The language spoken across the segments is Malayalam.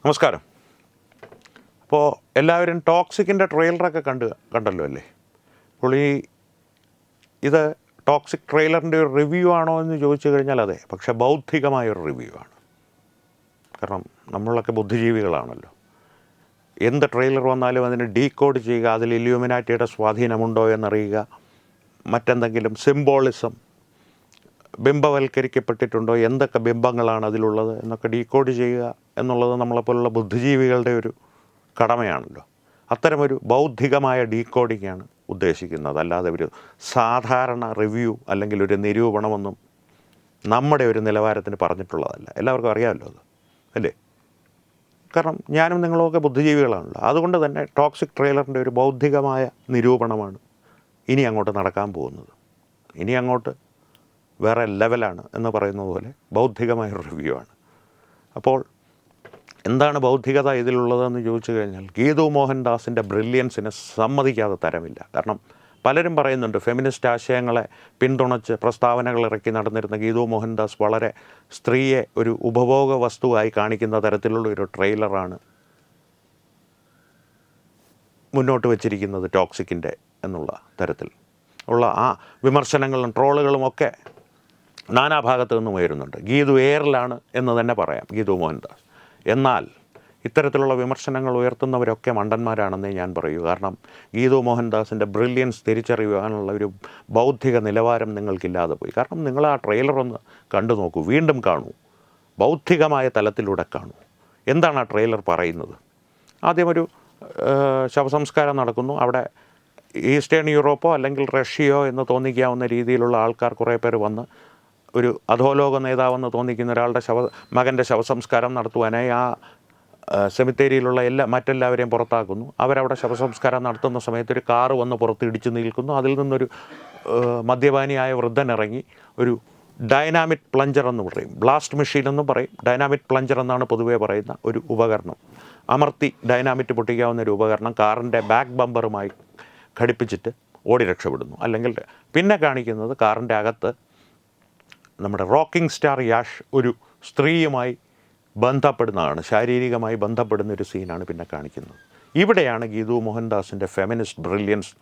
നമസ്കാരം. അപ്പോൾ എല്ലാവരും ടോക്സിക്കിൻ്റെ ട്രെയിലറൊക്കെ കണ്ടല്ലോ അല്ലേ? അപ്പോൾ ഇത് ടോക്സിക് ട്രെയിലറിൻ്റെ ഒരു റിവ്യൂ ആണോ എന്ന് ചോദിച്ചു കഴിഞ്ഞാൽ അതെ, പക്ഷേ ബൗദ്ധികമായൊരു റിവ്യൂ ആണ്. കാരണം നമ്മളൊക്കെ ബുദ്ധിജീവികളാണല്ലോ. എന്ത് ട്രെയിലർ വന്നാലും അതിനെ ഡീകോഡ് ചെയ്യുക, അതിൽ ഇല്യൂമിനാറ്റിയുടെ സ്വാധീനമുണ്ടോ എന്നറിയുക, മറ്റെന്തെങ്കിലും സിംബോളിസം ബിംബവൽക്കരിക്കപ്പെട്ടിട്ടുണ്ടോ, എന്തൊക്കെ ബിംബങ്ങളാണ് അതിലുള്ളത് എന്നൊക്കെ ഡീകോഡ് ചെയ്യുക എന്നുള്ളത് നമ്മളെപ്പോലുള്ള ബുദ്ധിജീവികളുടെ ഒരു കടമയാണല്ലോ. അത്തരമൊരു ബൗദ്ധികമായ ഡീകോഡിങ്ങാണ് ഉദ്ദേശിക്കുന്നത്. അല്ലാതെ ഒരു സാധാരണ റിവ്യൂ അല്ലെങ്കിൽ ഒരു നിരൂപണമൊന്നും നമ്മുടെ ഒരു നിലവാരത്തിന് പറഞ്ഞിട്ടുള്ളതല്ല. എല്ലാവർക്കും അറിയാമല്ലോ അത് അല്ലേ? കാരണം ഞാനും നിങ്ങളുമൊക്കെ ബുദ്ധിജീവികളാണല്ലോ. അതുകൊണ്ട് തന്നെ ടോക്സിക് ട്രെയിലറിൻ്റെ ഒരു ബൗദ്ധികമായ നിരൂപണമാണ് ഇനി അങ്ങോട്ട് നടക്കാൻ പോകുന്നത്. ഇനി അങ്ങോട്ട് വേറെ ലെവലാണ് എന്ന് പറയുന്നത് പോലെ ബൗദ്ധികമായൊരു റിവ്യൂ ആണ്. അപ്പോൾ എന്താണ് ബൗദ്ധികത ഇതിലുള്ളതെന്ന് ചോദിച്ചു കഴിഞ്ഞാൽ ഗീതു മോഹൻദാസിൻ്റെ ബ്രില്യൻസിനെ സമ്മതിക്കാതെ തരമില്ല. കാരണം പലരും പറയുന്നുണ്ട് ഫെമിനിസ്റ്റ് ആശയങ്ങളെ പിന്തുണച്ച് പ്രസ്താവനകൾ ഇറക്കി നടന്നിരുന്ന ഗീതു മോഹൻദാസ് വളരെ സ്ത്രീയെ ഒരു ഉപഭോഗ വസ്തുവായി കാണിക്കുന്ന തരത്തിലുള്ള ഒരു ട്രെയിലറാണ് മുന്നോട്ട് വച്ചിരിക്കുന്നത് ടോക്സിക്കിൻ്റെ എന്നുള്ള തരത്തിൽ ഉള്ള ആ വിമർശനങ്ങളും ട്രോളുകളും ഒക്കെ നാനാഭാഗത്തു നിന്നും ഉയരുന്നുണ്ട്. ഗീതു എയറിലാണ് എന്ന് തന്നെ പറയാം ഗീതു മോഹൻദാസ്. എന്നാൽ ഇത്തരത്തിലുള്ള വിമർശനങ്ങൾ ഉയർത്തുന്നവരൊക്കെ മണ്ടന്മാരാണെന്നേ ഞാൻ പറയൂ. കാരണം ഗീതു മോഹൻദാസിൻ്റെ ബ്രില്യൻസ് തിരിച്ചറിയാനുള്ള ഒരു ബൗദ്ധിക നിലവാരം നിങ്ങൾക്കില്ലാതെ പോയി. കാരണം നിങ്ങൾ ആ ട്രെയിലറൊന്ന് കണ്ടു നോക്കൂ, വീണ്ടും കാണൂ, ബൗദ്ധികമായ തലത്തിലൂടെ കാണൂ. എന്താണ് ആ ട്രെയിലർ പറയുന്നത്? ആദ്യം ഒരു ശവസംസ്കാരം നടക്കുന്നു. അവിടെ ഈസ്റ്റേൺ യൂറോപ്പോ അല്ലെങ്കിൽ റഷ്യയോ എന്ന് തോന്നിക്കാവുന്ന രീതിയിലുള്ള ആൾക്കാർ കുറേ പേർ വന്ന് ഒരു അധോലോക നേതാവെന്ന് തോന്നിക്കുന്ന ഒരാളുടെ മകൻ്റെ ശവസംസ്കാരം നടത്തുവാനായി ആ സെമിത്തേരിയിലുള്ള മറ്റെല്ലാവരെയും പുറത്താക്കുന്നു. അവരവിടെ ശവസംസ്കാരം നടത്തുന്ന സമയത്ത് ഒരു കാറ് വന്ന് പുറത്ത് ഇടിച്ചു നിൽക്കുന്നു. അതിൽ നിന്നൊരു മദ്യപാനിയായ വൃദ്ധൻ ഇറങ്ങി ഒരു ഡൈനാമിക് പ്ലഞ്ചർ എന്ന് പറയും, ബ്ലാസ്റ്റ് മെഷീൻ എന്നും പറയും, ഡൈനാമിക് പ്ലഞ്ചർ എന്നാണ് പൊതുവേ പറയുന്ന ഒരു ഉപകരണം, അമർത്തി ഡൈനാമിറ്റ് പൊട്ടിക്കാവുന്ന ഒരു ഉപകരണം കാറിൻ്റെ ബാക്ക് ബമ്പറുമായി ഘടിപ്പിച്ചിട്ട് ഓടി രക്ഷപ്പെടുന്നു. അല്ലെങ്കിൽ പിന്നെ കാണിക്കുന്നത് കാറിൻ്റെ അകത്ത് നമ്മുടെ റോക്കിംഗ് സ്റ്റാർ യാഷ് ഒരു സ്ത്രീയുമായി ബന്ധപ്പെടുന്നതാണ്, ശാരീരികമായി ബന്ധപ്പെടുന്ന ഒരു സീനാണ് പിന്നെ കാണിക്കുന്നത്. ഇവിടെയാണ് ഗീതു മോഹൻദാസിൻ്റെ ഫെമിനിസ്റ്റ് ബ്രില്യൻസ്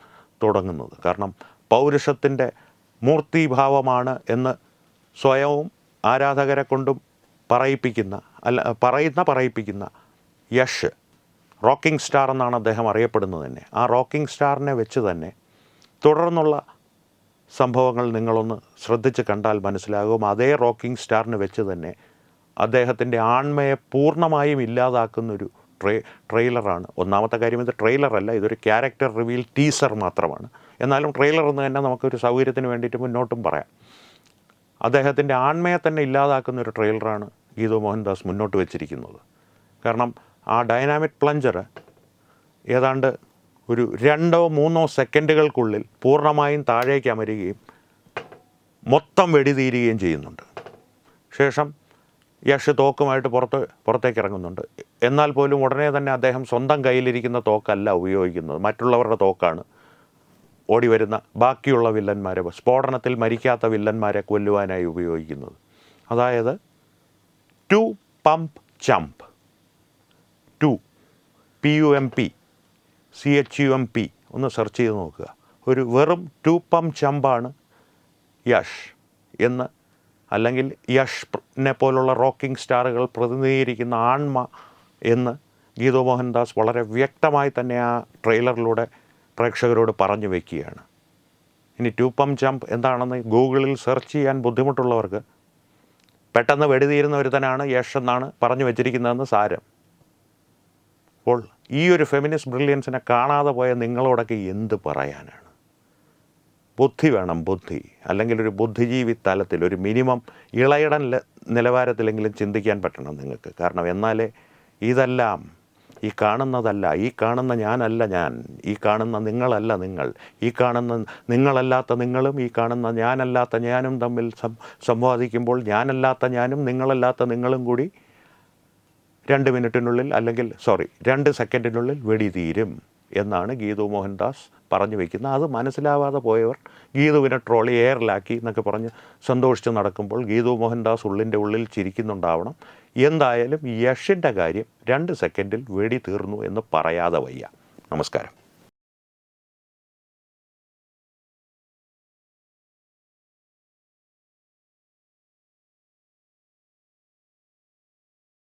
തുടങ്ങുന്നത്. കാരണം പൗരുഷത്തിൻ്റെ മൂർത്തിഭാവമാണ് എന്ന് സ്വയവും ആരാധകരെ കൊണ്ടും പറയിപ്പിക്കുന്ന യഷ് റോക്കിംഗ് സ്റ്റാർ എന്നാണ് അദ്ദേഹം അറിയപ്പെടുന്നത് തന്നെ. ആ റോക്കിംഗ് സ്റ്റാറിനെ വെച്ച് തന്നെ തുടർന്നുള്ള സംഭവങ്ങൾ നിങ്ങളൊന്ന് ശ്രദ്ധിച്ച് കണ്ടാൽ മനസ്സിലാകും. അതേ റോക്കിംഗ് സ്റ്റാറിന് വെച്ച് തന്നെ അദ്ദേഹത്തിൻ്റെ ആൺമയെ പൂർണ്ണമായും ഇല്ലാതാക്കുന്നൊരു ട്രെയിലറാണ്. ഒന്നാമത്തെ കാര്യം, ഇത് ട്രെയിലറല്ല, ഇതൊരു ക്യാരക്ടർ റിവീൽ ടീസർ മാത്രമാണ്. എന്നാലും ട്രെയിലർ എന്ന് തന്നെ നമുക്കൊരു സൗകര്യത്തിന് വേണ്ടിയിട്ട് മുന്നോട്ടും പറയാം. അദ്ദേഹത്തിൻ്റെ ആൺമയെ തന്നെ ഇല്ലാതാക്കുന്നൊരു ട്രെയിലറാണ് ഗീതു മോഹൻദാസ് മുന്നോട്ട് വെച്ചിരിക്കുന്നത്. കാരണം ആ ഡൈനാമിക് പ്ലഞ്ചർ ഏതാണ്ട് ഒരു 2-3 സെക്കൻഡുകൾക്കുള്ളിൽ പൂർണ്ണമായും താഴേക്ക് അമരുകയും മൊത്തം വെടിതീരുകയും ചെയ്യുന്നുണ്ട്. ശേഷം യഷ് തോക്കുമായിട്ട് പുറത്തേക്ക് ഇറങ്ങുന്നുണ്ട്. എന്നാൽ പോലും ഉടനെ തന്നെ അദ്ദേഹം സ്വന്തം കയ്യിലിരിക്കുന്ന തോക്കല്ല ഉപയോഗിക്കുന്നത്, മറ്റുള്ളവരുടെ തോക്കാണ് ഓടി വരുന്ന ബാക്കിയുള്ള വില്ലന്മാരെ, സ്ഫോടനത്തിൽ മരിക്കാത്ത വില്ലന്മാരെ കൊല്ലുവാനായി ഉപയോഗിക്കുന്നത്. അതായത് 2 പമ്പ് ചമ്പ്, 2 PUMP CHUMP ഒന്ന് സെർച്ച് ചെയ്ത് നോക്കുക. ഒരു വെറും 2 പമ്പ് ചമ്പാണ് യഷ് എന്ന്, അല്ലെങ്കിൽ യഷിനെ പോലുള്ള റോക്കിംഗ് സ്റ്റാറുകൾ പ്രതിനിധീകരിക്കുന്ന ആൺമ എന്ന് ഗീതു മോഹൻദാസ് വളരെ വ്യക്തമായി തന്നെ ആ ട്രെയിലറിലൂടെ പ്രേക്ഷകരോട് പറഞ്ഞു വയ്ക്കുകയാണ്. ഇനി 2 പമ്പ് ചമ്പ് എന്താണെന്ന് ഗൂഗിളിൽ സെർച്ച് ചെയ്യാൻ ബുദ്ധിമുട്ടുള്ളവർക്ക് പെട്ടെന്ന് വെടിതീരുന്ന ഒരുത്തനാണ് യഷ് എന്നാണ് പറഞ്ഞു വച്ചിരിക്കുന്നതെന്ന് സാരം. അപ്പോൾ ഈ ഒരു ഫെമിനിസ്റ്റ് ബ്രില്യൻസിനെ കാണാതെ പോയ നിങ്ങളോടൊക്കെ എന്ത് പറയാനാണ്? ബുദ്ധി വേണം, ബുദ്ധി. അല്ലെങ്കിൽ ഒരു ബുദ്ധിജീവി തലത്തിൽ ഒരു മിനിമം ഇളയിടൻ നിലവാരത്തിലെങ്കിലും ചിന്തിക്കാൻ പറ്റണം നിങ്ങൾക്ക്. കാരണം എന്നാലേ ഇതെല്ലാം ഈ കാണുന്നതല്ല, ഈ കാണുന്ന ഞാനല്ല ഞാൻ, ഈ കാണുന്ന നിങ്ങളല്ല നിങ്ങൾ, ഈ കാണുന്ന നിങ്ങളല്ലാത്ത നിങ്ങളും ഈ കാണുന്ന ഞാനല്ലാത്ത ഞാനും തമ്മിൽ സംവാദിക്കുമ്പോൾ ഞാനല്ലാത്ത ഞാനും നിങ്ങളല്ലാത്ത നിങ്ങളും കൂടി 2 മിനിറ്റിനുള്ളിൽ അല്ലെങ്കിൽ 2 സെക്കൻഡിനുള്ളിൽ വെടി തീരും. എന്നാണ് ഗീതു മോഹൻദാസ് പറഞ്ഞു വയ്ക്കുന്നത്. അത് മനസ്സിലാവാതെ പോയവർ ഗീതുവിനെ ട്രോളി എയറിലാക്കി എന്നൊക്കെ പറഞ്ഞ് സന്തോഷിച്ച് നടക്കുമ്പോൾ ഗീതു മോഹൻദാസ് ഉള്ളിൽ ചിരിക്കുന്നുണ്ടാവണം. എന്തായാലും യഷിൻ്റെ കാര്യം 2 സെക്കൻഡിൽ വെടി തീർന്നു എന്ന് പറയാതെ വയ്യ. നമസ്കാരം.